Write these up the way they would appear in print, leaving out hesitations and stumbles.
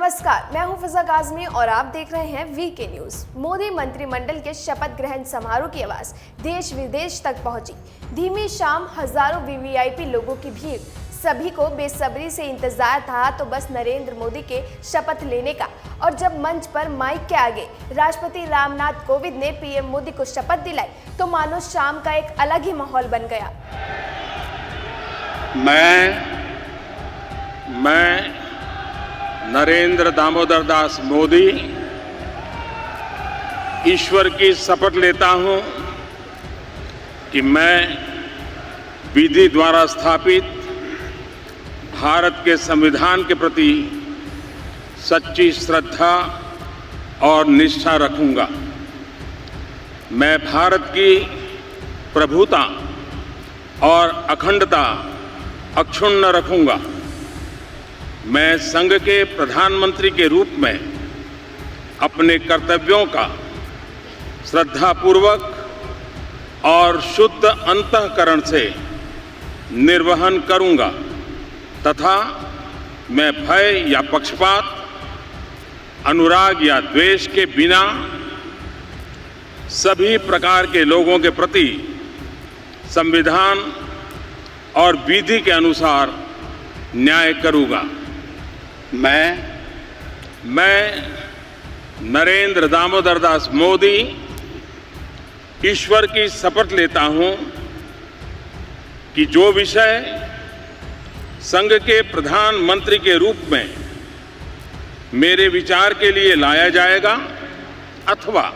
नमस्कार, मैं हूं फिजा काज़मी और आप देख रहे हैं वीके न्यूज। मोदी मंत्रिमंडल के शपथ ग्रहण समारोह की आवाज देश विदेश तक पहुंची। धीमी शाम, हजारों वीवीआईपी लोगों की भीड़, सभी को बेसब्री से इंतजार था तो बस नरेंद्र मोदी के शपथ लेने का। और जब मंच पर माइक के आगे राष्ट्रपति रामनाथ कोविंद ने पीएम मोदी को शपथ दिलाई तो मानो शाम का एक अलग ही माहौल बन गया। मैं नरेंद्र दामोदर दास मोदी ईश्वर की शपथ लेता हूं कि मैं विधि द्वारा स्थापित भारत के संविधान के प्रति सच्ची श्रद्धा और निष्ठा रखूंगा। मैं भारत की प्रभुता और अखंडता अक्षुण्ण रखूंगा। मैं संघ के प्रधानमंत्री के रूप में अपने कर्तव्यों का श्रद्धापूर्वक और शुद्ध अंतःकरण से निर्वहन करूंगा तथा मैं भय या पक्षपात, अनुराग या द्वेष के बिना सभी प्रकार के लोगों के प्रति संविधान और विधि के अनुसार न्याय करूंगा। मैं नरेंद्र दामोदर दास मोदी ईश्वर की शपथ लेता हूं कि जो विषय संघ के प्रधानमंत्री के रूप में मेरे विचार के लिए लाया जाएगा अथवा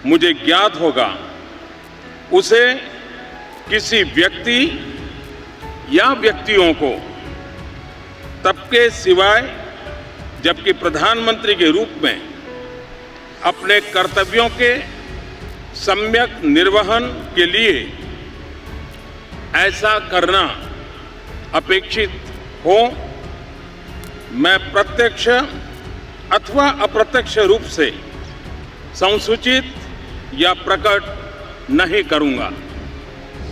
मुझे ज्ञात होगा, उसे किसी व्यक्ति या व्यक्तियों को तब के सिवाय जबकि प्रधानमंत्री के रूप में अपने कर्तव्यों के सम्यक निर्वहन के लिए ऐसा करना अपेक्षित हो, मैं प्रत्यक्ष अथवा अप्रत्यक्ष रूप से संसूचित या प्रकट नहीं करूंगा।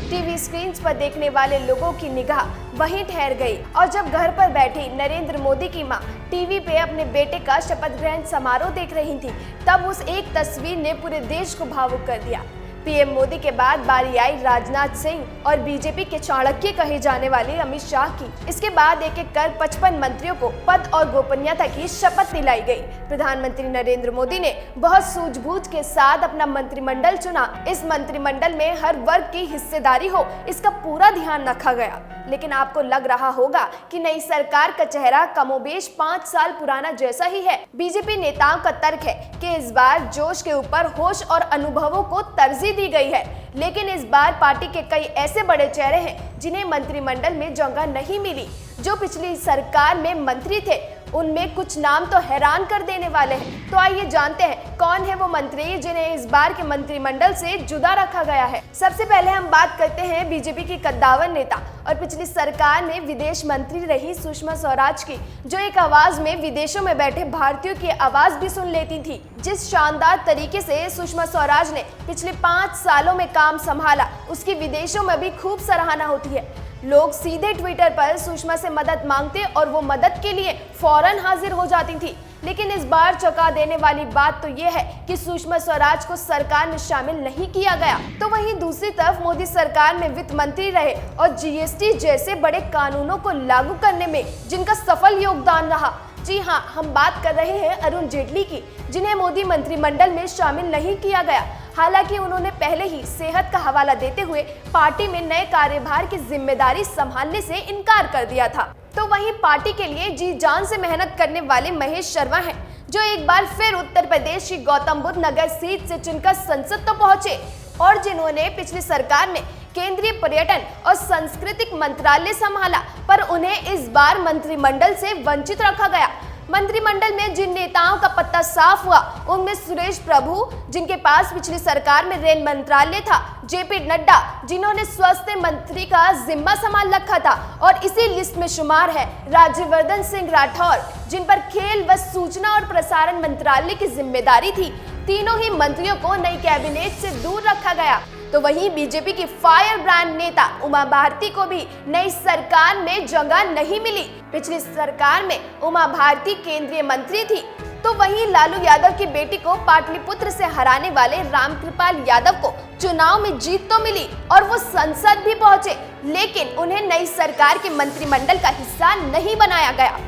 टीवी स्क्रीन पर देखने वाले लोगों की निगाह वहीं ठहर गई और जब घर पर बैठी नरेंद्र मोदी की मां टीवी पे अपने बेटे का शपथ ग्रहण समारोह देख रही थी, तब उस एक तस्वीर ने पूरे देश को भावुक कर दिया। पीएम मोदी के बाद बारी आई राजनाथ सिंह और बीजेपी के चाणक्य कहे जाने वाले अमित शाह की। इसके बाद एक एक कर 55 मंत्रियों को पद और गोपनीयता की शपथ दिलाई गई। प्रधानमंत्री नरेंद्र मोदी ने बहुत सूझबूझ के साथ अपना मंत्रिमंडल चुना। इस मंत्रिमंडल में हर वर्ग की हिस्सेदारी हो, इसका पूरा ध्यान रखा गया। लेकिन आपको लग रहा होगा कि नई सरकार का चेहरा कमोबेश 5 साल पुराना जैसा ही है। बीजेपी नेताओं का तर्क है कि इस बार जोश के ऊपर होश और अनुभवों को तरजीह दी गई है। लेकिन इस बार पार्टी के कई ऐसे बड़े चेहरे हैं जिन्हें मंत्रिमंडल में जगह नहीं मिली। जो पिछली सरकार में मंत्री थे उनमें कुछ नाम तो हैरान कर देने वाले हैं। तो आइए जानते हैं कौन है वो मंत्री जिन्हें इस बार के मंत्रिमंडल से जुदा रखा गया है। सबसे पहले हम बात करते हैं बीजेपी की कद्दावर नेता और पिछली सरकार में विदेश मंत्री रही सुषमा स्वराज की, जो एक आवाज में विदेशों में बैठे भारतीयों की आवाज भी सुन लेती थी। जिस शानदार तरीके से सुषमा स्वराज ने पिछले 5 सालों में काम संभाला, उसकी विदेशों में भी खूब सराहना होती है। लोग सीधे ट्विटर पर सुषमा से मदद मांगते और वो मदद के लिए फौरन हाजिर हो जाती थी। लेकिन इस बार चौंका देने वाली बात तो ये है कि सुषमा स्वराज को सरकार में शामिल नहीं किया गया। तो वहीं दूसरी तरफ मोदी सरकार में वित्त मंत्री रहे और जीएसटी जैसे बड़े कानूनों को लागू करने में जिनका सफल योगदान रहा। जी हाँ, हम बात कर रहे हैं अरुण जेटली की, जिन्हें मोदी मंत्रिमंडल में शामिल नहीं किया गया। हालांकि उन्होंने पहले ही सेहत का हवाला देते हुए पार्टी में नए कार्यभार की जिम्मेदारी संभालने से इनकार कर दिया था। तो वहीं पार्टी के लिए जी जान से मेहनत करने वाले महेश शर्मा हैं, जो एक बार फिर उत्तर प्रदेश की गौतम बुद्ध नगर सीट से चुनकर संसद तो पहुंचे और जिन्होंने पिछली सरकार में केंद्रीय पर्यटन और सांस्कृतिक मंत्रालय संभाला, पर उन्हें इस बार मंत्रिमंडल से वंचित रखा गया। मंत्रिमंडल में जिन नेताओं का पत्ता साफ हुआ उनमें सुरेश प्रभु, जिनके पास पिछली सरकार में रेल मंत्रालय था, जेपी नड्डा, जिन्होंने स्वास्थ्य मंत्री का जिम्मा संभाल रखा था, और इसी लिस्ट में शुमार है राज्यवर्धन सिंह राठौर, जिन पर खेल व सूचना और प्रसारण मंत्रालय की जिम्मेदारी थी। तीनों ही मंत्रियों को नई कैबिनेट से दूर रखा गया। तो वहीं बीजेपी की फायर ब्रांड नेता उमा भारती को भी नई सरकार में जगह नहीं मिली। पिछली सरकार में उमा भारती केंद्रीय मंत्री थी, तो वहीं लालू यादव की बेटी को पाटलिपुत्र से हराने वाले रामकृपाल यादव को चुनाव में जीत तो मिली और वो संसद भी पहुंचे, लेकिन उन्हें नई सरकार के मंत्रिमंडल का हिस्सा नहीं बनाया गया।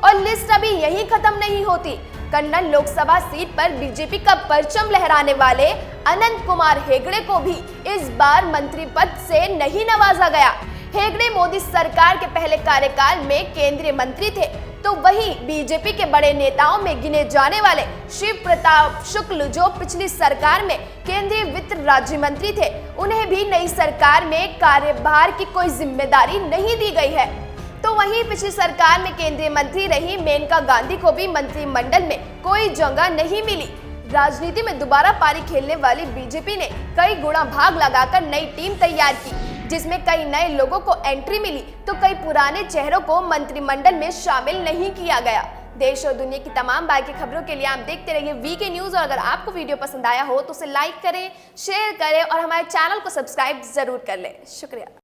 और लिस्ट अभी यही खत्म नहीं होती। कन्नौज लोकसभा सीट पर बीजेपी का परचम लहराने वाले अनंत कुमार हेगड़े को भी इस बार मंत्री पद से नहीं नवाजा गया। हेगड़े मोदी सरकार के पहले कार्यकाल में केंद्रीय मंत्री थे, तो वहीं बीजेपी के बड़े नेताओं में गिने जाने वाले शिव प्रताप शुक्ल, जो पिछली सरकार में केंद्रीय वित्त राज्य मंत्री थे, उन्हें भी नई सरकार में कार्यभार की कोई जिम्मेदारी नहीं दी गई है। तो वहीं पिछली सरकार में केंद्रीय मंत्री रही मेनका गांधी को भी मंत्रिमंडल में कोई जगह नहीं मिली। राजनीति में दोबारा पारी खेलने वाली बीजेपी ने कई गुणा भाग लगाकर नई टीम तैयार की, जिसमें कई नए लोगों को एंट्री मिली तो कई पुराने चेहरों को मंत्रिमंडल में शामिल नहीं किया गया। देश और दुनिया की तमाम बाकी खबरों के लिए आप देखते रहिए वीके न्यूज। और अगर आपको वीडियो पसंद आया हो तो उसे लाइक करें, शेयर करें और हमारे चैनल को सब्सक्राइब जरूर कर लें। शुक्रिया।